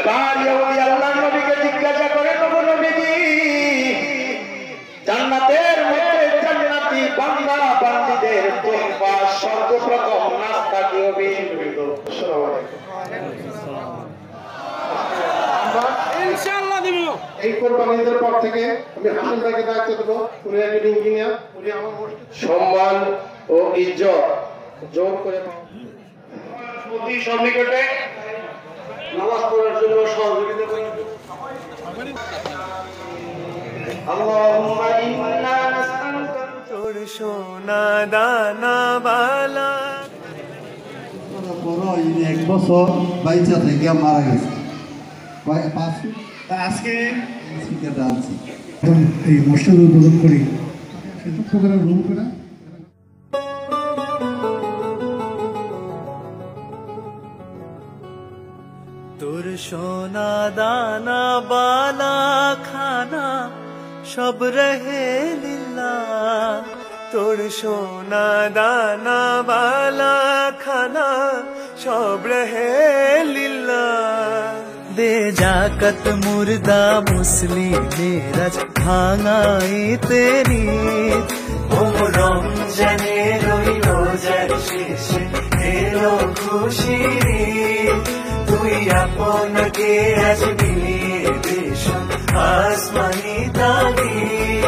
এবার ইহুদি আল্লাহর নবীকে জিজ্ঞাসা করে, নবী জান্নাতের মধ্যে জান্নাতি বান্দা বান্দীদের তোহফা সর্বপ্রথম নাস্তা কি হবে? ইনশাআল্লাহ দিব। এই কোরবানিদের পর থেকে আমি হাসান ভাইকে দায়িত্ব দেবো। উনি একজন ইঞ্জিনিয়ার, উনি আমার সম্মান ও ইজ্জত জোর করে প্রতি সন্নিকটে নামাজ পড়ার জন্য সহযোগিতা করেন। আল্লাহুম্মা ইন্না নাসআলুকা তোর সোনা দানা বালা। এক বছর বাইচা থেকে মারা গেছে। আজকে এই মসজিদ উদ্বোধন করি প্রোগ্রাম রুম করে তোর সোনা দানা বালা খানা সব রহে লীলা। তোর সোনা দানা বালা খানা সব রহে লীলা। দে জাকত মুর্দা মুসলিমেরাজ ভাঙাই তেরি। রমজানে রই রোজার শেষে এলো খুশির। তুই আপনাকে আজ মিলিয়ে দেশ আসমানি তাগির।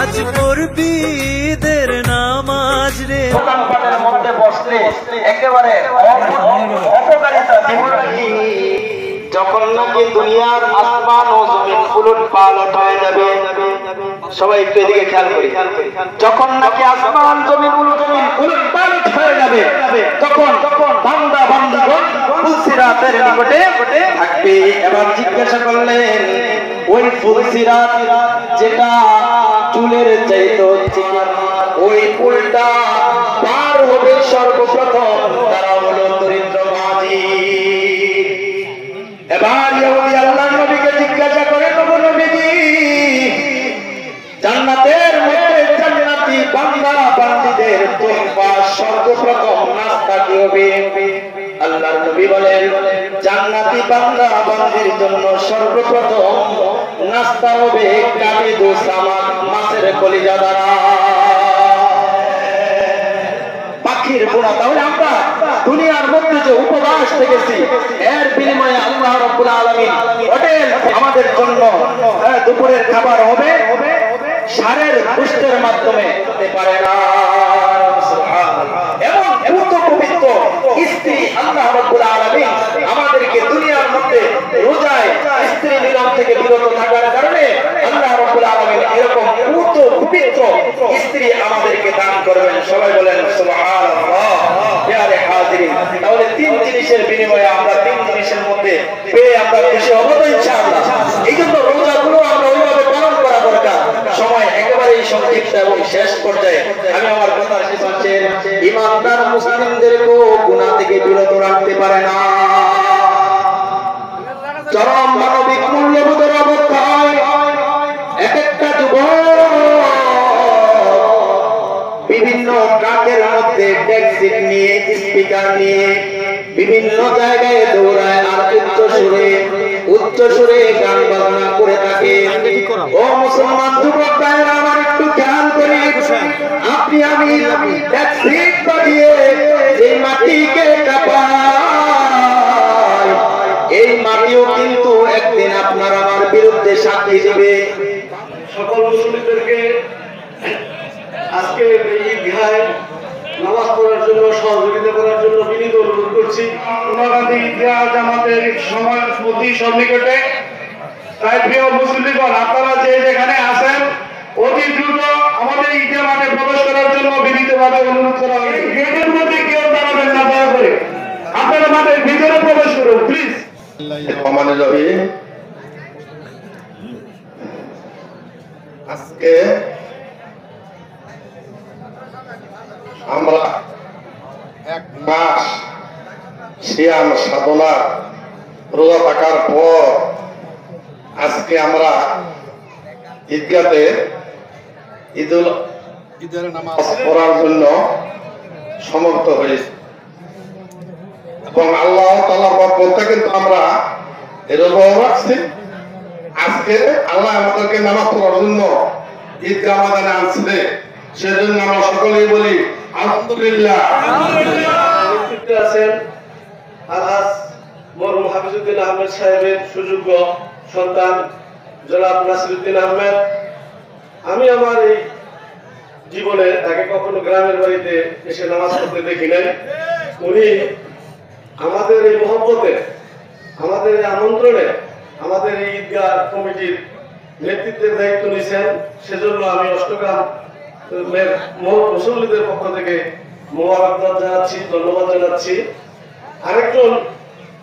আজ পড়বি ঈদের নামাজ রে। দোকানপাটের মধ্যে বসলে একেবারে অপকারিতা জীবনে যখন নাকি দুনিয়ার আসমান ও জমিন উলট পালট হয়ে যাবে। সবাই একটু এদিকে খেয়াল করি। যখন নাকি আসমান জমিন উলট পালট হয়ে যাবে তখন বান্দা বান্দাগণ ফুলসিরাতের নিকটে থাকবে। এবার জিজ্ঞাসা করলেন, ওই ফুলসিরাত যেটা চুলের চাইতে ওই পুলটা পার হবে সর্বপ্রথম তারা হলো দরিদ্র মাঝি। এবার ইহুদি আল্লাহর নবীকে জিজ্ঞাসা করে, নবী জান্নাতের মধ্যে জান্নাতি বান্দা বান্দীদের তোহফা সর্বপ্রথম নাস্তা কি হবে? আল্লাহর নবী বলেন, জান্নাতি বান্দা বান্দীর জন্য সর্বপ্রথম নাস্তা হবে কাবিদু সামাক, মাছের কলিজা দ্বারা পাখির পোড়া। তাহলে আমরা দুনিয়ার মধ্যে যে উপবাস থেকেছি এর বিনিময়ে আল্লাহ রাব্বুল আলামিন হোটেল আমাদের জন্য দুপুরের খাবার হবে ষাঁড়ের গোশতের মাধ্যমে হতে পারে না। এবং পূত পবিত্র স্ত্রী আল্লাহ রাব্বুল আলামিন আমাদেরকে দুনিয়ার মধ্যে রোজায় স্ত্রী মিলন থেকে বিরত থাকার কারণে আল্লাহ রাব্বুল আলামিন এরকম পূত পবিত্র স্ত্রী আমাদেরকে দান করবেন। সবাই বলেন সুবহানাল্লাহ। প্রিয় হাজিরিন, তাহলে তিন জিনিসের বিনিময়ে আমরা তিন জিনিসের মধ্যে পেয়ে আমরা খুশি হব তো ইনশাআল্লাহ। এই জন্য রোজাগুলো আমরা ওইভাবে পালন করা দরকার। সময় একেবারেই সংক্ষিপ্ত এবং শেষ পর্যায়ে আমি আমার কথা শেষ হচ্ছে, ইমানদার মুসলিমদেরকেও গুনাহ থেকে বিরত রাখতে পারে না। চরম মানবিক মূল্যবোধের অবস্থায় এক একটা যুবক বিভিন্ন ট্রাকের মধ্যে ট্যাক্সি নিয়ে স্পিকার নিয়ে বিভিন্ন জায়গায় দৌড়ায় আর উচ্চ সুরে গান বাজনা করে থাকে। ও মুসলমান যুবক ভাইরা, আমার একটু খেয়াল করি, আপনি আমি ট্যাক্সি বাজিয়ে যে মাটিকে কাঁপাই, এই মাটিও কিন্তু একদিন আপনার আমার বিরুদ্ধে সাক্ষী দিবে। সকল মুসলিমদেরকে আজকে এই বিহায় নামাজ পড়ার জন্য সহযোগিতা করার জন্য বিনীত অনুরোধ করছি। উনাগান্ধী ঈদগাহ জামাতের সময় প্রতি সন্নিকটে। তাই প্রিয় মুসলিমগণ, আপনারা যে যেখানে আছেন অতি দ্রুত আমাদের ঈদগাহ মাঠে প্রবেশ করার জন্য বিনীতভাবে অনুরোধ করা হয়েছে। গেটের মধ্যে কেউ দাঁড়াবেন না, দয়া করে আপনারা মাঠের ভিতরে প্রবেশ করুন প্লিজ। আজকে আমরা এক মাস সিয়াম সাধনা রোজা থাকার পর আজকে আমরা ঈদগাতে ঈদুল নামাজ পড়ার জন্য সমর্থ হয়েছি এবং আল্লাহ তাআলার পক্ষ থেকে কিন্তু আমরা রোজাও রাখছি। আজকে আল্লাহ আমাদেরকে নামাজ পড়ার জন্য ঈদগাহ ময়দানে আনছে, সেজন্য আমরা সকলেই বলি আলহামদুলিল্লাহ। নেতৃত্বে আছেন আলহাজ মরহুম হাফিজউদ্দিন আহমেদ সাহেবের সুযোগ্য সন্তান জনাব নাসিরউদ্দিন আহমেদ। আমি আমার এই জীবনে তাকে কখনো গ্রামের বাড়িতে এসে নামাজ পড়তে দেখি নাই। উনি আমাদের এই মহব্বতে, আমাদের এই আমন্ত্রণে, আমাদের এই ঈদগাহ কমিটির নেতৃত্বের দায়িত্ব নিয়েছেন। সেজন্য আমি অষ্টগ্রামের মুসল্লিদের পক্ষ থেকে মোবারকবাদ জানাচ্ছি, ধন্যবাদ জানাচ্ছি। আরেকজন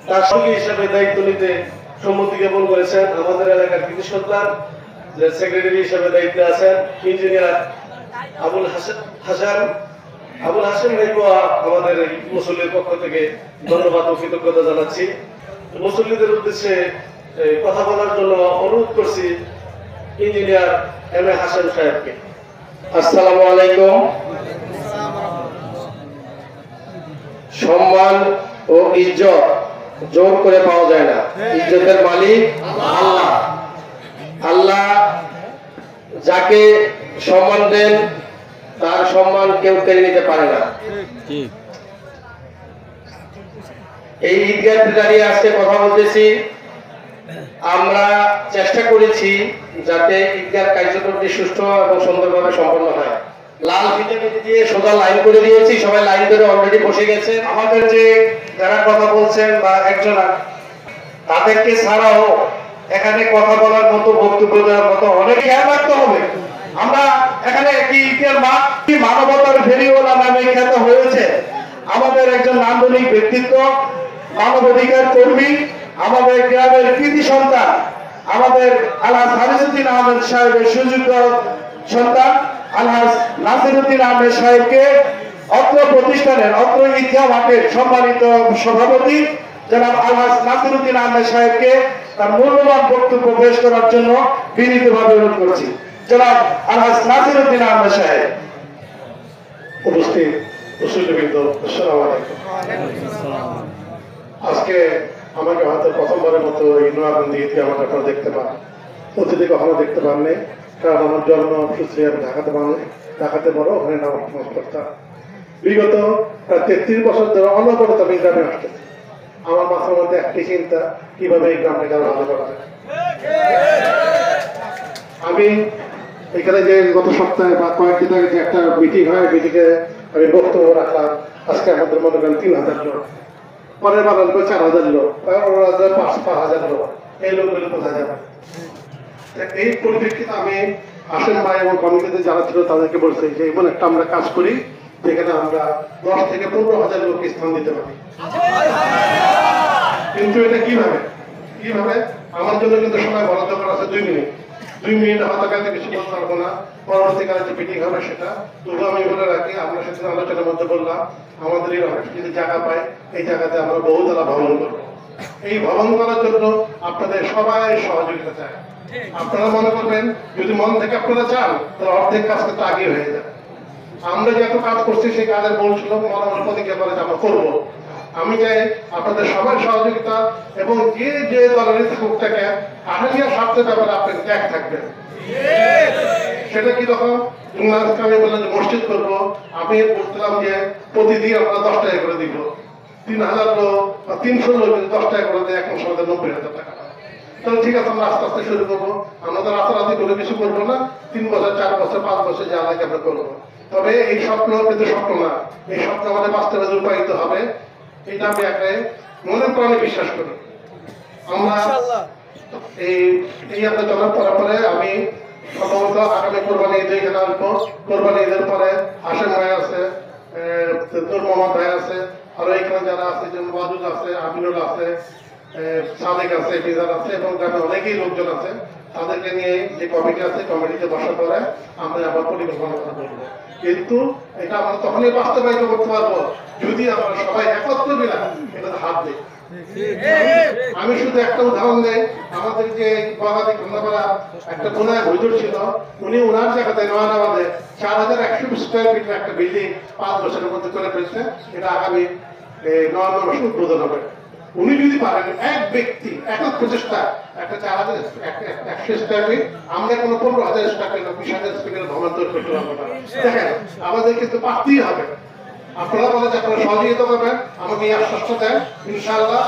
তার সঙ্গী হিসাবে দায়িত্ব নিতে সম্মতি জ্ঞাপন করেছেন আমাদের এলাকার কৃতি সন্তান, যে সেক্রেটারি হিসাবে দায়িত্বে আছেন ইঞ্জিনিয়ার আবুল হাসেম ভাইকে আমাদের এই মুসল্লির পক্ষ থেকে ধন্যবাদ ও কৃতজ্ঞতা জানাচ্ছি। মুসল্লিদের উদ্দেশ্যে কথা বলার জন্য অনুরোধ করছি ইঞ্জিনিয়ার এম.এ. হাসেম সাহেবকে। আসসালামু আলাইকুম। সম্মান ও ইজ্জত জোর করে পাওয়া যায় না, ইজ্জতের মালিক আল্লাহ। আল্লাহ যাকে সম্মান দেন তার সম্মান কেউ কেড়ে নিতে পারে না। এই ঈদগাহে দাঁড়িয়ে আজকে কথা বলতেছি, আমরা চেষ্টা করেছি যাতে ঈদগাহ কার্যক্রমটি সুষ্ঠু এবং সুন্দরভাবে সম্পন্ন হয়। লাল ফিতে দিয়ে সোজা লাইন করে দিয়েছি, সবাই লাইন ধরে অলরেডি বসে গেছে। আমাদের যে যারা কথা বলছেন বা একজন তাদেরকে ছাড়াও এখানে কথা বলার মতো, বক্তব্য দেওয়ার মতো অনেক খেয়াল রাখতে হবে। আমরা এখানে একটি মানবতার ফেরিওয়ালা নামে খ্যাত হয়েছে আমাদের একজন নান্দনিক ব্যক্তিত্ব, মানবাধিকার কর্মী, আমাদের গ্রামের কৃতি সন্তান, আমাদের আলহাজ হাফিজউদ্দিন আহমেদ সাহেবের সুযোগ্য সন্তান আলহাজ নাসিরউদ্দিন আহমেদ সাহেবকে অত্র প্রতিষ্ঠানের, অত্র ঈদগাহ মাঠের সম্মানিত সভাপতি জনাব আলহাজ নাসিরউদ্দিন আহমেদ সাহেবকে তার মূল্যবান বক্তব্য পেশ করার জন্য বিনীতভাবে অনুরোধ করছি। জনাব আলহাজ নাসিরউদ্দিন আহমেদ সাহেব। উপস্থিত মুসল্লিবৃন্দ, আসসালামু আলাইকুম। আজকে আমাকে হয়তো প্রথমবারের মতো এই নোয়াখালী ঈদগাহ আমাকে আপনারা দেখতে পান, অতীতে কখনো দেখতে পাননি, কারণ আমার জন্ম সূত্রে আমি ঢাকাতে বড়, ওখানে নামাজ করতাম। বিগত প্রায় 33 বছর ধরে অনবরত আমি গ্রামে আসতেছি। আমার মাথার মধ্যে একটি চিন্তা, কিভাবে এই গ্রামটাকে আরো ভালো করা যায়। আমি এখানে যে গত সপ্তাহে বা কয়েকদিন আগে যে একটা মিটিং হয়, মিটিংয়ে আমি বক্তব্য রাখলাম। আজকে আমাদের মনে করেন 3000 লোক, পরের বার আসবে 4000 লোক, 5000 লোক। এই লোকগুলো কোথায় যাবে? এই পরিপ্রেক্ষিতে আমি আসেন ভাই এবং কমিটিতে যারা ছিল তাদেরকে বলছি যে এমন একটা আমরা কাজ করি যেখানে আমরা 10 থেকে 15,000 লোক স্থান দিতে পারি। কিন্তু এটা কিভাবে আমার জন্য কিন্তু সময় বরাদ্দ করা আছে 2 মিনিট। 2 মিনিট হয়তো কাছে কিছু বলতে পারবো না, পরবর্তীকালে যে মিটিং হবে সেটা। তবু আমি বলে রাখি, আমরা সেদিন আলোচনার মধ্যে বললাম আমাদের এই অফিস যদি জায়গা পাই, এই জায়গাতে আমরা বহুতলা ভবন করবো। এই ভবন করার জন্য আপনাদের সবাই সহযোগিতা চাই। আপনারা মনে করবেন যদি মন থেকে আপনারা চান তাহলে অর্ধেক কাজ কিন্তু আগে হয়ে যাবে। আমরা যে এত কাজ করছি সেই কাজের বলছিল মনে প্রতিজ্ঞা করে আমরা করবো। আমি চাই আপনাদের সবার সহযোগিতা এবং যে দলেরই থাকুক থাকে আহলিয়া স্বার্থের ব্যাপারে আপনি ত্যাগ থাকবেন। সেটা কি রকম? আমি বললাম যে মসজিদ করবো, আমি বলছিলাম যে প্রতিদিন আমরা 10 টাকা করে দিব। 3000 লোক বা 300 লোক 10 টাকা করে দেয়, এখন সমাজে 90,000 টাকা। তাহলে ঠিক আছে, আমরা আস্তে আস্তে শুরু করবো। আমরা তো রাতারাতি করে কিছু করবো না, 3 বছর 4 বছর 5 বছর যা লাগে আমরা করবো। তবে এই স্বপ্ন কিন্তু স্বপ্ন না, এই স্বপ্ন আমাদের বাস্তবে রূপায়িত হবে, এটা আমি একে মনে প্রাণে বিশ্বাস করি। আমরা এই আপনার চলার পরে আমি সম্ভবত আগামী কোরবানি ঈদে এখানে আসবো। কোরবানি ঈদের পরে হাসেম ভাই আছে, নূর মোহাম্মদ ভাই আছে, আরো এখানে যারা আছে যেমন ওয়াদুদ আছে, আমিনুল আছে, সাদেক আছে, ফিজার আছে এবং গ্রামে অনেকেই লোকজন আছে। তাদেরকে নিয়ে যে কমিটি আছে, কমিটিতে বসার পরে আমরা আবার পরিকল্পনা করবো। কিন্তু এটা আমরা তখনই বাস্তবায়িত করতে পারবো যদি আমরা সবাই একত্র মিলে এটাতে হাত দিই। আমি শুধু একটা উদাহরণ দেই, আমাদের যে বাগাদি খন্দাপাড়া একটা কোনায় হুজুর ছিল, উনি ওনার জায়গাতে নয়নাবাদে 4100 স্কয়ার ফিটের একটা বিল্ডিং 5 বছরের মধ্যে করে ফেলছে। এটা আগামী নভেম্বর মাসে উদ্বোধন হবে। উনি যদি পারেন এক ব্যক্তি একক প্রচেষ্টা একটা 4100 স্কয়ার ফিট, আমরা কোনো 15,000 স্কয়ার ফিট 20,000 স্কয়ার ফিট ভবন তৈরি করতে পারবো না। দেখেন আমাদের কিন্তু পারতেই হবে। আপনারা বলে যে আপনারা সহযোগিতা করবেন, আমাকে এই আশ্বাসটা দেন ইনশাআল্লাহ।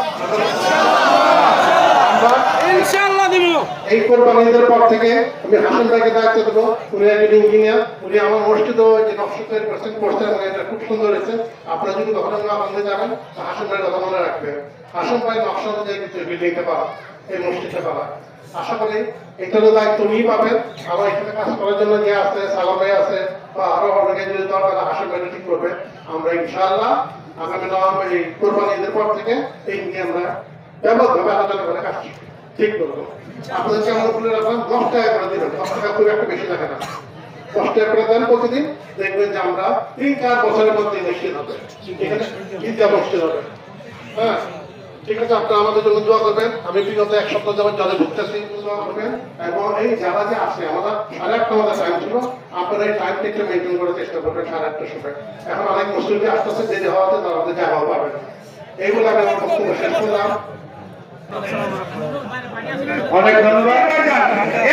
ইনশাআল্লাহ দিব। এই কোরবানি ঈদের পর থেকে আমি হাসান ভাইকে দায়িত্ব দেবো। উনি একজন ইঞ্জিনিয়ার, উনি আমার মসজিদও যে নকশা তৈরি করছেন করছেন, এটা খুব সুন্দর হয়েছে। আপনারা যদি কখনো আনন্দে যাবেন হাসান ভাইয়ের কথা মনে রাখবেন। হাসান ভাই নকশা অনুযায়ী কিন্তু বিল্ডিংটা পাওয়া, এই মসজিদটা পাওয়া। আশা করি এটারও দায়িত্ব উনিই পাবেন। আমার এখানে কাজ করার জন্য যে আছে সালাম ভাই আছে বা আরো অনেকে যদি দরকার হাসান ভাই ঠিক করবে। আমরা ইনশাআল্লাহ আগামী নভেম্বর এই কোরবানি ঈদের পর থেকে এই নিয়ে আমরা ব্যাপকভাবে আলোচনা করে কাজ ঠিক করবো। আপনাদেরকে আমরা বলে রাখলাম 10 টাকা করে দিবেন। 10 টাকা খুব একটা বেশি লাগে না। 10 টাকা করে দেন প্রতিদিন, দেখবেন যে আমরা 3-4 বছরের মধ্যে নিশ্চিত হবে এখানে ঈদগাহ মসজিদ হবে। হ্যাঁ ঠিক আছে, আপনারা আমাদের জন্য দোয়া করবেন। আমি বিগত 1 সপ্তাহ যাবত জলে ঢুকতেছি, দোয়া করবেন। এবং এই যারা যে আছে আমাদের 8:30 আমাদের টাইম ছিল, আপনারা এই টাইমটা একটু মেনটেন করার চেষ্টা করবেন 8:30টার সময়। এখন অনেক মুসলিম আসতেছে দেরি হওয়াতে তারা আমাদের জায়গাও পাবেন। এইগুলো আমি আমার বক্তব্য শেষ করলাম। অনেক ধন্যবাদ।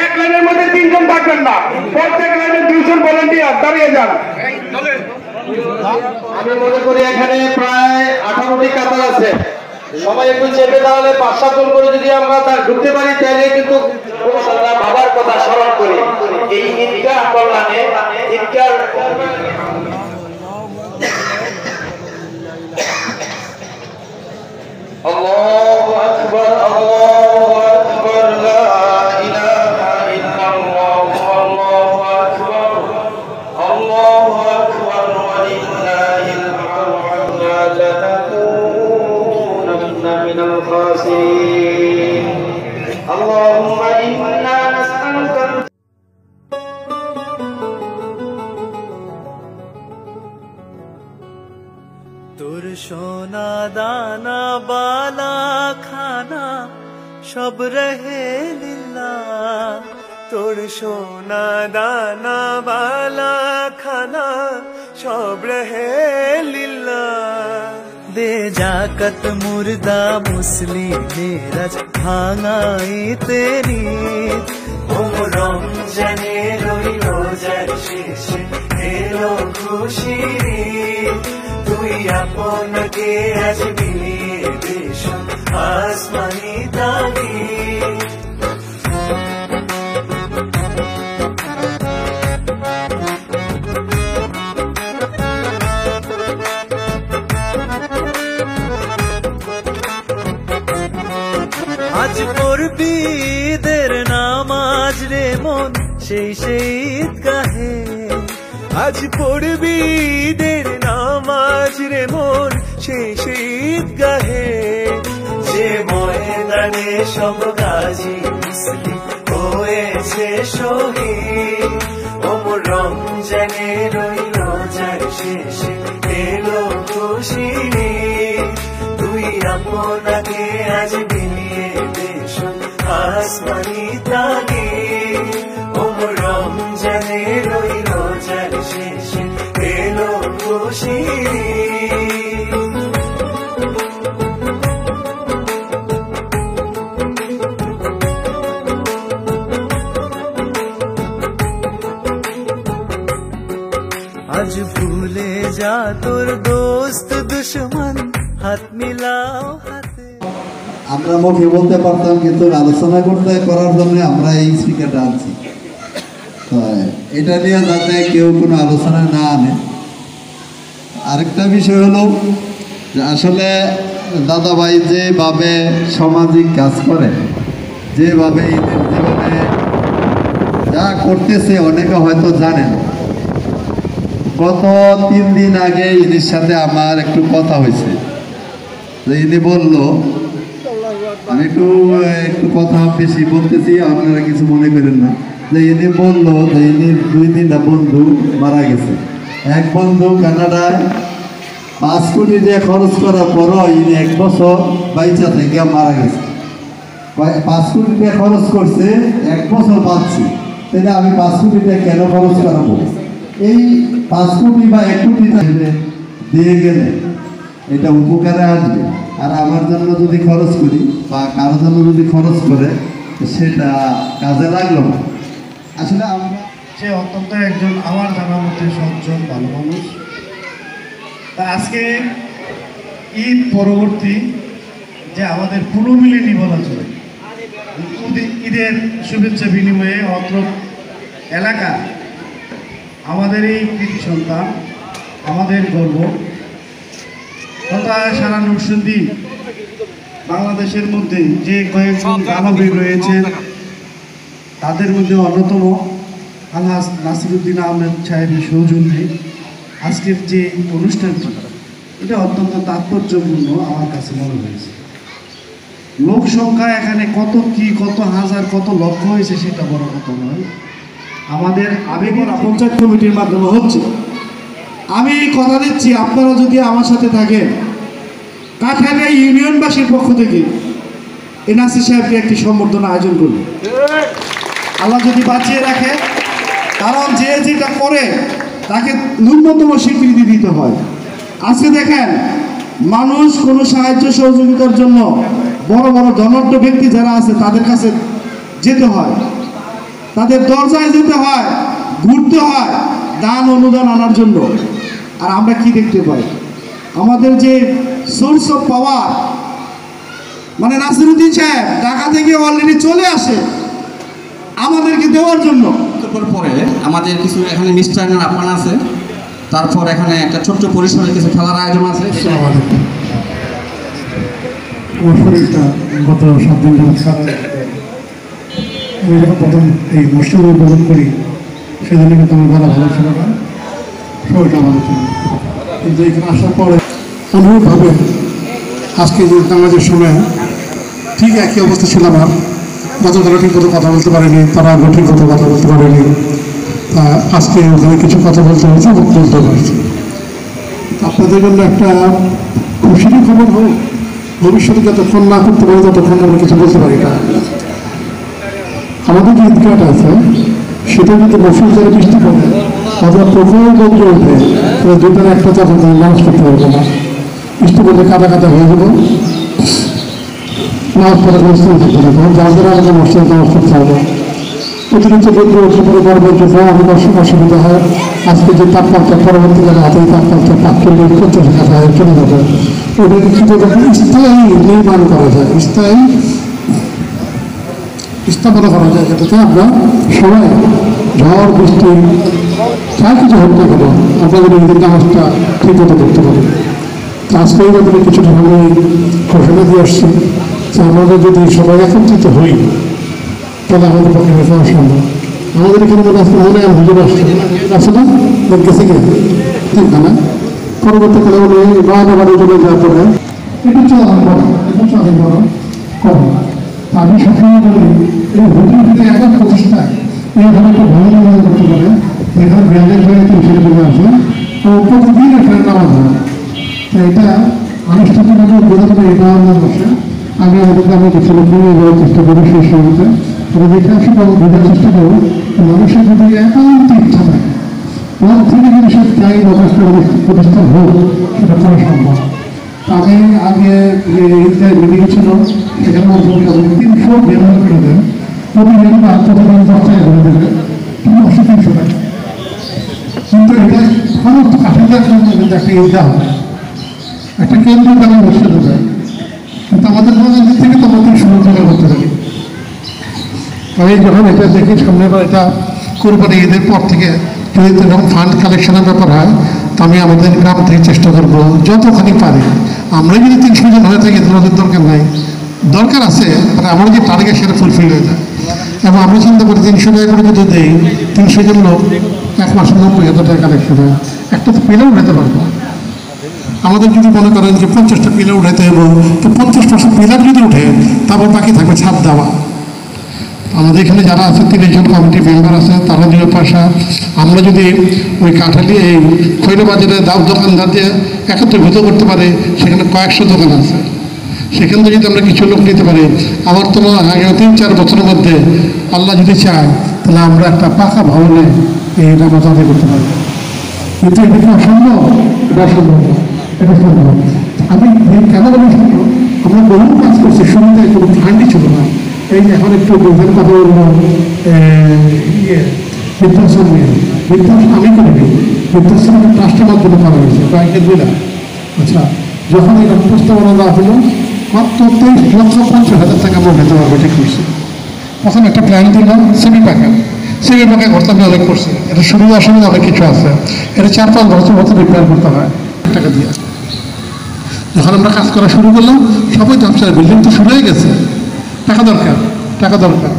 এক লাইনের মধ্যে 3 জন থাকবেন না, প্রত্যেক লাইনে 2 জন ভলান্টিয়ার দাঁড়িয়ে যান। আমি মনে করি এখানে প্রায় 18টি কাতার আছে। সবাই একটু চেপে তাহলে 5-7 জন করে যদি আমরা তার ঢুকতে পারি, তাহলে কিন্তু বাবার কথা স্মরণ করি। এই ঈদগাহ কল্যাণে ঈদগাহ আল্লাহু আকবার, আল্লাহু আকবার, লা ইলাহা ইল্লাল্লাহ, আল্লাহু আকবার, আল্লাহু আকবার, ওয়া লিল্লাহিল হামদু, লা তাকুনান্না মিনাল খাসিরিন। আল্লাহুম্মা ইন্না নাসআলুকা তোর সোনা দানা বালা খানা সব রহে লীলা, তোর সোনা দানা বালা খানা সব রহে লীলা। দে জাকত মুর্দা মুসলিমের ভাঙাই তেরি, ও রমজানে রই রোজার শেষে এলো খুশির ঈদ। তুই আপনাকে আজ মিলিয়ে দেশ আসমানি তাবিদ। আজ পড়বি ঈদের নামাজ রে মন সেই ঈদগাহে, আজ পড়বি ঈদের নামাজ রে মন সেই ঈদগাহে। যে ময়দানে সব গাজী মুসলিম হয়েছে শহীদ, ওমর রমজানে রই রোজার শেষে এলো খুশির ঈদ। তুই আপনাকে আজ মিলিয়ে দেশ আসমানি তাবিদ, ওমর রমজানে রই রোজার শেষে এলো খুশির ঈদ। আজ ভুলে যা তোর দোস্ত দুশ্মন, হাত মিলাও হাতে। আমরা মুখে বলতে পারতাম, কিন্তু আলোচনা করার জন্য আমরা এই স্পিকারটা আনছি। এটা নিয়ে যাতে কেউ কোনো আলোচনা না আনে। আরেকটা বিষয় হলো যে আসলে দাদাভাই যেভাবে সামাজিক কাজ করে, যেভাবে ঈদের জীবনে যা করতেছে অনেকে হয়তো জানেন। গত 3 দিন আগে ইনির সাথে আমার একটু কথা হয়েছে। ইনি বলল, আমি একটু কথা বেশি বলতেছি, আপনারা কিছু মনে করেন না, যে ইনি বললো যে ইনি 2-3টা বন্ধু মারা গেছে। এক বন্ধু কানাডায়, 5 কোটি টাকা খরচ করার পরও ইনি 1 বছর বাইচা থেকে মারা গেছে। 5 কোটি টাকা খরচ করছে, 1 বছর বাঁচছে, তাহলে আমি 5 কোটি টাকা কেন খরচ করাবো? এই 5 কোটি বা 1 কোটি টাকা দিয়ে গেলে এটা উপকারে আসবে। আর আমার জন্য যদি খরচ করি বা কারোর জন্য যদি খরচ করে সেটা কাজে লাগলো না। আসলে আমরা সে অত্যন্ত একজন আমার জানার মধ্যে সজ্জন ভালো মানুষ। তা আজকে ঈদ পরবর্তী যে আমাদের পুরোমিলিনি বলা চলে, ঈদের শুভেচ্ছা বিনিময়ে অত্র এলাকা আমাদের এই কৃতি সন্তান, আমাদের গর্ব তথা সারা নরসিংদী বাংলাদেশের মধ্যে যে কয়েকজন দানবীর রয়েছেন তাদের মধ্যে অন্যতম আলহাজ নাসিরুদ্দিন আহমেদ সাহেবের সৌজন্যে আজকের যে অনুষ্ঠানটি, এটা অত্যন্ত তাৎপর্যপূর্ণ আমার কাছে মনে হয়েছে। লোক সংখ্যা এখানে কত হাজার কত লক্ষ হয়েছে সেটা বড় কথা নয়, আমাদের আবেগের পঞ্চায়েত কমিটির মাধ্যমে হচ্ছে। আমি কথা দিচ্ছি, আপনারা যদি আমার সাথে থাকেন, কাঠালিয়া ইউনিয়নবাসীর পক্ষ থেকে এই নাসির সাহেবকে একটি সম্বর্ধনা আয়োজন করবে, আল্লাহ যদি বাঁচিয়ে রাখে। কারণ যে যেটা করে তাকে ন্যূনতম স্বীকৃতি দিতে হয়। আজকে দেখেন, মানুষ কোনো সাহায্য সহযোগিতার জন্য বড় বড় ধনাঢ্য ব্যক্তি যারা আছে তাদের কাছে যেতে হয়, তাদের দরজায় যেতে হয়, ঘুরতে হয় দান অনুদান আনার জন্য। আর আমরা কি দেখতে পাই, আমাদের যে সোর্স অফ পাওয়ার মানে নাসিরুদ্দিন সাহেব ঢাকা থেকে অলরেডি চলে আসে আমাদেরকে দেওয়ার জন্য। পরে আমাদের কিছু এখানে মিষ্টান্নের আপ্যায়ন আছে, তারপর এখানে একটা ছোট্ট পরিসরে কিছু খেলার আয়োজন আছে। আমার শরীরটা গত 7 দিন ধরে খারাপ। আমি যখন প্রথম এই মসজিদ উদ্বোধন করি সেদিনে কিন্তু আমার গলা ভালো ছিল না, শরীরটা ভালো ছিল, কিন্তু এখানে আসার পরে অনুরূপভাবে আজকে যে আমাদের সময় ঠিক একই অবস্থা ছিল আমার। গতকালও ঠিক মতো কথা বলতে পারিনি, তারা আগেও ঠিক মতো কথা বলতে পারেনি। আজকে ওখানে কিছু কথা বলতে হয়েছে, বলতে পারছি। আপনাদের জন্য একটা খুশির খবর হোক, ভবিষ্যতে যতক্ষণ না করতে পারি ততক্ষণ আমরা কিছু বলতে পারি না। আমাদের যে ঈদগাহটা আছে সেটা কিন্তু মৌসুম ধরে বৃষ্টি পড়ে অথবা প্রবল রৌদ্র ওঠে, দুটার একটা তখন নামাজ করতে পারবো না, বৃষ্টি পড়লে কাদা কাদা হয়ে যাবো, নামাজ পড়ে যাদের আমাদের মসজিদে নামাজ পড়তে হবে। অতিরিক্ত রৌদ্র উঠে পরে পরবর্তী অনেক অসুবিধা হয়। আজকে যে তাপমাত্রা পরবর্তীকালে হাতে তাপমাত্রা 45-50 চলে যাবে, ওটাকে কী করে স্থায়ী নির্মাণ করা যায়, স্থাপনা করা যায়, যাতে আমরা সবাই ঝড় বৃষ্টি যা কিছু হোক না কেন আপনাদের ঈদের নামাজটা ঠিক মতো করতে পারি। আজকে এই ব্যাপারে কিছুটা আমি ঘোষণা দিয়ে আসছি যে আমাদের যদি সবাই একত্রিত হই তাহলে আমাদের পক্ষে যাওয়া সম্ভব। আমাদের এখানে মনে আসতে মনে হয় হুজুর আসছে না, গেছে গিয়ে ঠিক না, পরবর্তীকালে উনি বাড়ি চলে যাওয়ার পরে এটা চলার বড় কম। আমি সবসময় বলি এই হুজুর যদি একক প্রতিষ্ঠায় এইভাবে একটা ভালো নির্মাণ করতে পারে, এখানে ব্যান্ডেজ হয়ে ছেলে পেলে আসে তো প্রতিদিন এখানে নামাজ হয়। তো এটা আনুষ্ঠানিকভাবে বোঝা যাবে এটা আমার বসে আগে আমাদেরকে আমি কিছু লোক নিয়ে যাওয়ার চেষ্টা করি সেই সময়তে, তবে দেখে আসি বোঝার চেষ্টা করবো মানুষের যদি একান্ত ইচ্ছা থাকে ওর থেকে যদি সে চাই যথেষ্ট প্রতিষ্ঠান হোক সেটা করা সম্ভব। আমি আগে যে ঈদগাহ মিটিং ছিল সেখানে 300 বেরোনো করে দেন, প্রতিদিন প্রতিদিন 10 টাকা করে দেবে, 300 টাকা। কিন্তু এটা খরচ কাঠার জন্য কিন্তু একটা ঈদগাহ হবে, একটা কেন্দ্র তেমন বসে দেবে, কিন্তু আমাদের মনের দিক থেকে তো আমাদের সুযোগ করতে পারি। আমি যখন এটা দেখি সামনে এটা কোরবানি ঈদের পর থেকে যদি এরকম ফান্ড কালেকশনের ব্যাপার হয় তো আমি আমাদের গ্রাম থেকে চেষ্টা করবো যতখানি পারি। আমরা যদি 300 জন হয়ে থাকি আমাদের দরকার নাই, দরকার আছে মানে আমার যে টার্গেট সেটা ফুলফিল হয়ে যায়। এবং আমরা চিন্তা করি 300 টাকা করে যদি দেই 300 জন লোক 1 মাসে 90,000 টাকা কালেকশন হয়, একটা তো পেলে উঠাতে পারবো। আমাদের যদি মনে করেন যে 50টা পিলার উঠাইতে হবে তো 50% পিলার যদি উঠে তারপর বাকি থাকবে ছাদ দেওয়া। আমাদের এখানে যারা আছে 30 জন কমিটি মেম্বার আছে, তারা 2 পয়সা আমরা যদি ওই কাঠালি এই খৈরবাজারে দাম দোকানদার দিয়ে একত্রিত করতে পারে, সেখানে কয়েকশো দোকান আছে, সেখান থেকে যদি আমরা কিছু লোক নিতে পারি, আমার তো আগে 3-4 বছরের মধ্যে আল্লাহ যদি চায় তাহলে আমরা একটা পাকা ভবনে এই নামাজ আদায় করতে পারি। কিন্তু এটা কি অসম্ভব? এটা অসম্ভব, এটা সম্ভব। আমি কেন বলি সম্ভব, আমরা বহু কাজ করছি, শুরুতে কোনো ফান্ডই ছিল না। এই যে এখন একটু বোঝার কথা বলবো, বৃদ্ধাশ্রম নিয়ে, বৃদ্ধাশ্রম আমি করিনি, বৃদ্ধাশ্রমের ট্রাস্টের মাধ্যমে করা হয়েছে ব্যাংকের বিলা। আচ্ছা, যখন এই প্রস্তাবনা দেওয়া হলো, মাত্র 23,50,000 টাকা আমরা দিতে পারবো, ঠিক করছি। তখন একটা প্ল্যান দিল সেমি পাকা করতে আমি অনেক করছি। এটা সুবিধা অসুবিধা অনেক কিছু আছে। এটা 4-5 বছর রিপেয়ার করতে হয় টাকা দিয়ে। যখন আমরা কাজ করা শুরু করলাম, সবাই জানছে বিল্ডিং তো শুরু হয়ে গেছে, টাকা দরকার।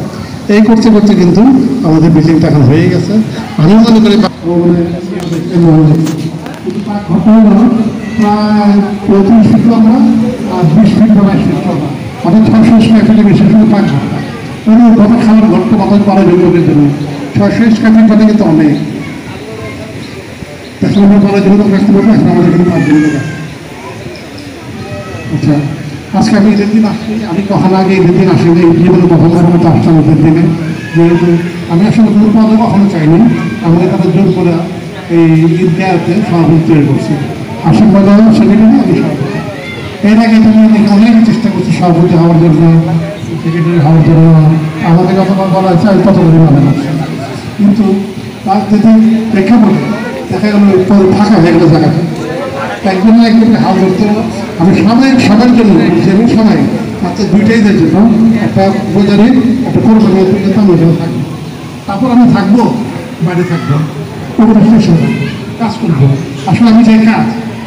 এই করতে করতে কিন্তু আমাদের বিল্ডিংটা এখন হয়ে গেছে। আমি মনে করি প্রায় 35 ফিট লম্বা আর 20 ফিট বা 22 ফিট লম্বা, অর্থাৎ 600 স্কোয়ার ফিটে বেশি শুধু পাক ঘরটা। ওই খাওয়ার ঘরটা মাথায় পাড়া লোকের জন্য 600 স্কোয়ার ফিট মানে কিন্তু অনেক। এখন আমরা পাড়ার জন্য রাখতে পারবো, এখন আমাদের কিন্তু 5 জন লোক আছে। আচ্ছা, আজকে আমি ঈদের দিন আসছি, আমি কখন আগে ঈদের দিন আসিনি, জীবনে কখনো মতো আসতাম ঈদের দিনে। যেহেতু আমি আসলে কোনো পদে কখনো চাইনি, আমাদের তাদের জোর করে এই ঈদগাহতে সভাপতি তৈরি করছি। আশীর্বাদ সেক্রেটারি, আমি সভাপতি। এর আগে তুমি অনেক চেষ্টা করছি সভাপতি হওয়ার জন্য, সেক্রেটারি হওয়ার জন্য। আমাকে যতবার বলা হয়েছে আমি ততদিন মনে করছি, কিন্তু তার যদি প্রেক্ষাপটে দেখা গেল ফাঁকা হয়ে গেল জায়গাটা, একজনকে হাল ধরতে হবে। আমি সবার জন্য আমি সবাই মাত্র 2টাই দেওয়ার জন্য, একটা উপজারি, একটা কোরবানি পর্যন্ত আমি ওখানে থাকবো। তারপর আমি থাকবো, বাইরে থাকবো, উপদেষ্টার সঙ্গে কাজ করবো। আসলে আমি চাই কাজ,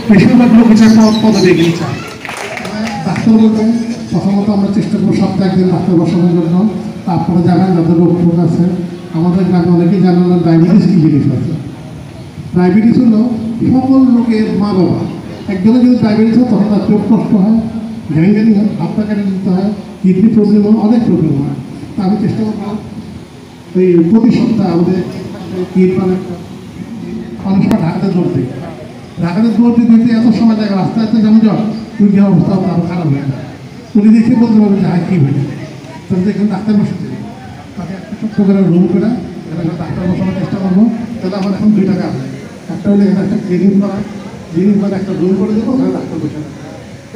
বেশিরভাগ লোক চাই পদে এগিয়ে চাই। ডাক্তার বলতে প্রথমত আমরা চেষ্টা করবো সপ্তাহে একদিন ডাক্তার বসানোর জন্য। তারপরে জানেন যাদের রোগ ফোক আছে, আমাদের গ্রামে অনেকেই জানেন না ডায়াবেটিস কী জিনিস আছে। ডায়াবেটিস হলো সকল লোকের মা বাবা। একজনের যদি ডায়াবেটিস হয় তখন তার চোখ কষ্ট হয়, গ্যাংগ্যানি হয়, হাত পা কেটে দিতে হয়, কিডনি প্রবলেম হয়, অনেক প্রবলেম হয়। তা আমি চেষ্টা করবো এই প্রতি সপ্তাহে আমাদের মানুষরা ঢাকাতে দৌড় দিই। ঢাকাতে দৌড় দিতে এত সময় দেখা রাস্তায় যেমন যাও তুই যে অবস্থা আরও খারাপ হয়ে যায়। উনি দেখে বলতে পারবে যে হ্যাঁ কী হয়েছে, তাহলে এখানে ডাক্তার বসে দিই, তাকে একটা ছোট্ট করে রুম করে এখানে ডাক্তার বসানোর চেষ্টা করবো। তাহলে আমার এখন 2 টাকা আছে। একটা হলে এখানে একটা ক্লিনিক করা, ক্লিনিক করে একটা রুম করে দেবো, ওখানে ডাক্তার বসে দেবো।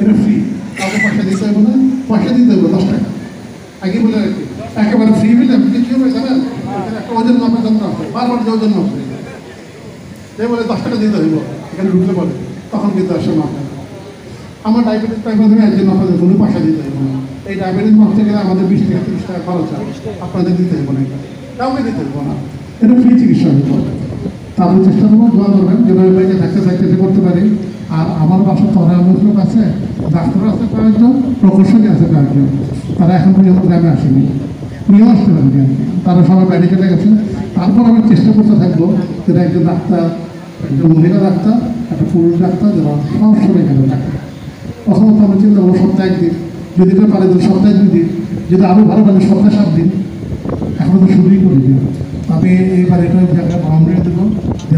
এটা ফ্রি, কাউকে পয়সা দিতে হবে না, পয়সা দিতে হবে 10 টাকা। আগে বলে রাখি একেবারে ফ্রি হলে কী হবে জানেন, একটা ওজন মাপের জন্য আসবে, বারবার যে ওজন মাপবে, যে বলে 10 টাকা দিতে হইব এখানে ঢুকলে বলে, তখন কিন্তু আসে মাপে। আমার ডায়াবেটিস টাইপের ধরে একজন আপনাদের কোনো পয়সা দিতে হইব না। এই ডায়াবেটিস মাপতে গেলে আমাদের 20 থেকে 30 টাকা খরচ হয়, আপনাদের দিতে হইব না, কাউকে দিতে হইব না, এটা ফ্রি চিকিৎসা হইব। তারপরে চেষ্টা করবো, দোয়া করবেন যেভাবে বাইরে থাকতে করতে পারি। আর আমার বাসার তো অনেক লোক আছে, ডাক্তার আছে কয়েকজন, প্রকৌশলী আছে কয়েকজন, তারা এখন পর্যন্ত গ্রামে আসেনি, নিয়েও আসতে পারেনি, তারা সবাই বাইরে চলে গেছে। তারপর আমি চেষ্টা করতে থাকবো যেটা একজন ডাক্তার, একজন মহিলা ডাক্তার, একটা পুরুষ ডাক্তার, যারা সবসময় এখানে থাকে। প্রথমত আমি চিন্তা করবো সপ্তাহে 1 দিন, যদি এটা পারে তো সপ্তাহে 2 দিন, যদি আরও ভালো পারে সপ্তাহে 7 দিন। এখন তো শুরুই করে দিন। আমি এইবার এটা জায়গায় বাউন্ডারি দেবো,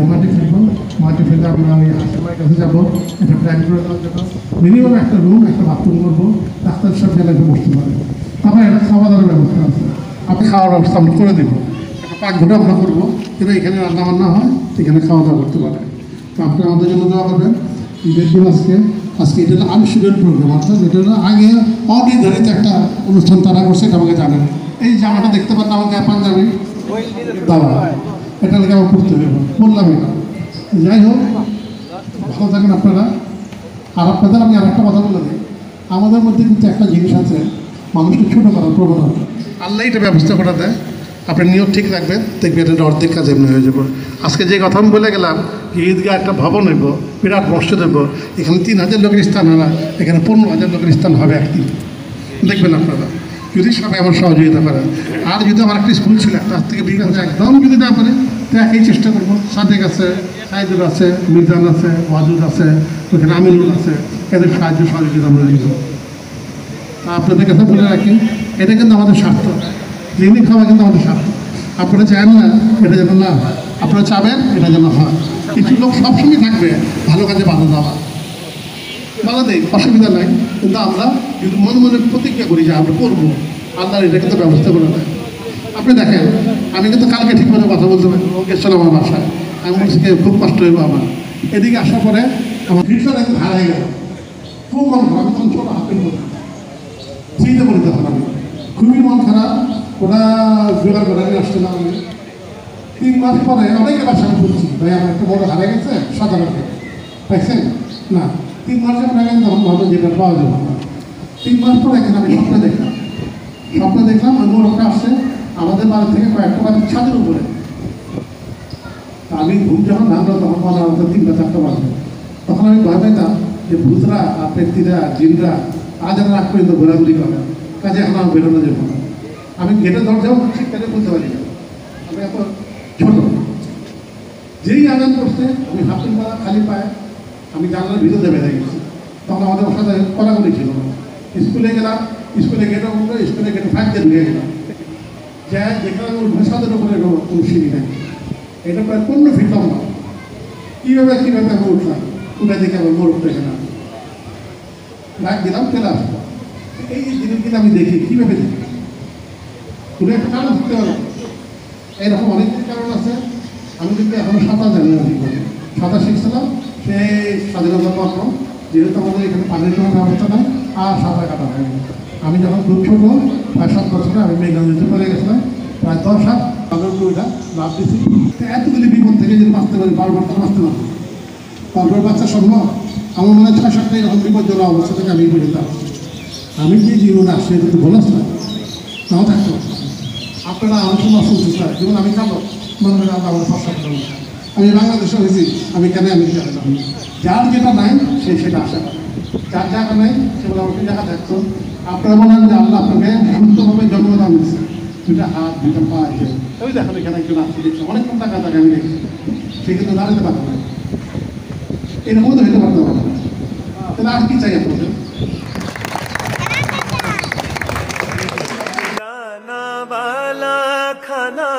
মাটি ফেলবো, মাটি ফেলে আমরা ওই হাসপাতালের কাছে যাবো, এটা প্ল্যান করে দেওয়ার জন্য মিনিমাম একটা রুম, একটা বাথরুম করবো, ডাক্তার সব জায়গায় বসতে পারে। তারপরে একটা খাওয়া দাওয়ার ব্যবস্থা আছে, আপনি খাওয়ার ব্যবস্থা আমরা করে দেবো। একটা পাকঘরে আমরা করবো, যেটা এখানে রান্নাবান্না হয়, এখানে খাওয়া দাওয়া করতে পারে। তো আপনি আমাদের জন্য দেওয়া করবেন। ঈদের দিন আজকে এটা হলো আনশিডিউল প্রোগ্রাম, অর্থাৎ এটা হলো আগে অনির্ধারিত একটা অনুষ্ঠান তারা করছে, এটা আমাকে জানেন। এই জামাটা দেখতে পারেন আমাকে পাঞ্জাবি দাওয়া, এটা লেগে আমার করতে হবে, বললাম এটা। যাই হোক, ভালো থাকেন আপনারা। আর আপনাদের আমি আর একটা কথা বলে দিই, আমাদের মধ্যে কিন্তু একটা জিনিস আছে, মানুষকে ছোটো করার প্রবণতা। আল্লাহ এটা ব্যবস্থা করে দেয়, আপনি নিয়ত ঠিক রাখবেন, দেখবেন এটা অর্ধেক কাজ এমনি হয়ে যাবো। আজকে যে কথা আমি বলে গেলাম, ঈদগাহ একটা ভবন হইব, বিরাট মসজিদ হইব, এখানে 3000 লোকের স্থান হয় না, এখানে 15,000 লোকের স্থান হবে একদিন, দেখবেন আপনারা, যদি সবাই আমার সহযোগিতা করেন। আর যদি আমার একটা স্কুল ছিল, তার থেকে বিকাশ একদম যদি না পারে, তো একই চেষ্টা করবো। সাদেক আছে, সাইদুল আছে, মির্জান আছে, ওয়াজুদ আছে, ওখানে আমিনুল আছে, এদের সাহায্য সহযোগিতা আমরা দিব। আপনাদের কাছে বলে রাখি, এটা কিন্তু আমাদের স্বার্থ। নির্দিক খাওয়া কিন্তু আমাদের স্বার্থ। আপনারা চান না এটা যেন না হয়, আপনারা চাবেন এটা যেন হয়। কিছু লোক সবসময় থাকবে ভালো কাজে বাধা দেওয়া, বাধা দেয়, অসুবিধা নাই, কিন্তু আমরা যদি মনে মনে প্রতিজ্ঞা করি যে আমরা করবো, আল্লাহ এটা কিন্তু ব্যবস্থা করে দেয়। আপনি দেখেন, আমি কিন্তু কালকে ঠিক মতো কথা বলতে পারি, গেছিলাম আমার বাসায়, আমি বলছি খুব কষ্ট হইব আমার। এদিকে আসার পরে আমার ভীষণ একদম হারাই গেল, খুব মন খারাপ। আমি তখন ছোট হাতের মধ্যে চিন্তা করি, তখন আমি খুবই মন খারাপ। ওরা জোগাড় করে আমি আসছিলাম। আমি 3 মাস পরে অনেকে বাসা আমি বলছি, ভাই আমার একটা বড় হারাই গেছে, সাধারণ পাইছেন না। 3 মাস যখন আগে তখন ভালো যেটা পাওয়া যাবে না। 3 মাস পরে এখানে আমি স্বপ্ন দেখলাম ওই মোড়কটা আসছে আমাদের বাড়ি থেকে কয়েকটা বাড়ির ছাদের উপরে। আমি ঘুম যখন ভাঙলো তখন মনে হতো 3-4টা বাজবে। তখন আমি ভয় পেতাম যে ভূতরা আর ব্যক্তিরা জিনরা আজ আর রাগ পর্যন্ত ঘোরাঘুরি করে, কাজে এখন আমার বেরোনো যাবো না। আমি গেটের দরজাও ঠিক করে বলতে পারি না, আমি এত ছোট। যেই আজান করছে আমি হাফিল পাড়া খালি পায়ে আমি জানলার ভিতরে বেঁধে গেছি। তখন আমাদের সাথে কড়াকড়ি ছিল না। স্কুলে গেলাম, স্কুলে গেটে উঠলো, স্কুলে গেটে ফাঁক দিয়ে ঢুকে গেলাম। যা যেখানে উঠবে ছাদের উপরে কোনো সিঁড়ি নেই, এটা প্রায় 15 ফিট লম্বা। কীভাবে আমি উঠলাম, উঠে দেখে আবার মোড় উঠতে গেলাম, রাখ দিলাম, চলে আসবো। এই জিনিসগুলো আমি দেখি, কীভাবে দেখি কোনো একটা কারণ ধরতে পারো। এইরকম অনেক কারণ আছে। আমি কিন্তু এখনো সাঁতার জানি না, সাঁতার শিখছিলাম সেই স্বাধীনতার পর, যেহেতু আমাদের এখানে পানির কোনো ব্যবস্থা নেই আর সাঁতার কাটা হয়নি। আমি যখন খুব ছোট, প্রায় 7 বছরে আমি মেঘালয়তে পড়ে গেছিলাম, প্রায় 10 হাত তাদের ওইটা লাভ দিচ্ছি। এতগুলি বিপদ থেকে যদি বাঁচতে পারি, বারবার তো বাঁচতে পারবো, তারপর বাচ্চা সম্ভব। আমার মনে হয় 6-7টা এরকম বিপজ্জনক অবস্থা থেকে আমি পড়েতাম। আমি যে জীবনে আসছি এটা তো বলেছ না, নাও থাকতে পারতাম। আপনারা আমার সঙ্গে অসুস্থ চায়, যেমন আমি কালো মনে হয় আমার ফসল করি। আমি বাংলাদেশে হয়েছি, আমি কেন আমেরিকা গেলাম? যার যেটা নাই সে সেটা আশা করে, যার জায়গা নাই সেগুলো আমাকে জায়গা থাকতো। আপনারা বলেন যে আল্লাহ আপনাকে সুস্থভাবে জন্মদান দিচ্ছে, 2টা হাত 2টা পা, ওই দেখেন এখানে একজন আসছে দেখছি অনেকক্ষণ টাকা আমি দেখছি, সে কিন্তু দাঁড়াতে পারতো না, এরকমও তো হইতে পারতো না। তাহলে আর কি চাই আপনাদের? খানা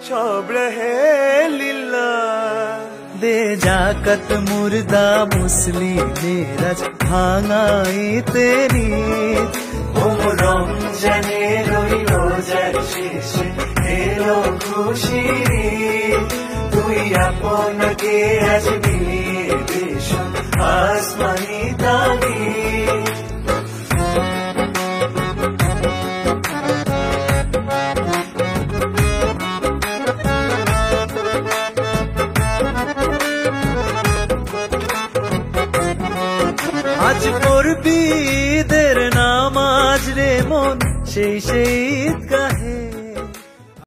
সব রহে লীলা দে জাকত মুর্দা মুসলিমের ভাঙাইতে নিত ও রমজানের ওই রোজার শেষে এলো খুশির তুই আপনাকে আজ মিলিয়ে দেশ আসমানি তাগিদ আজ পড়বি ঈদের নামাজ রে মন সেই ঈদগাহে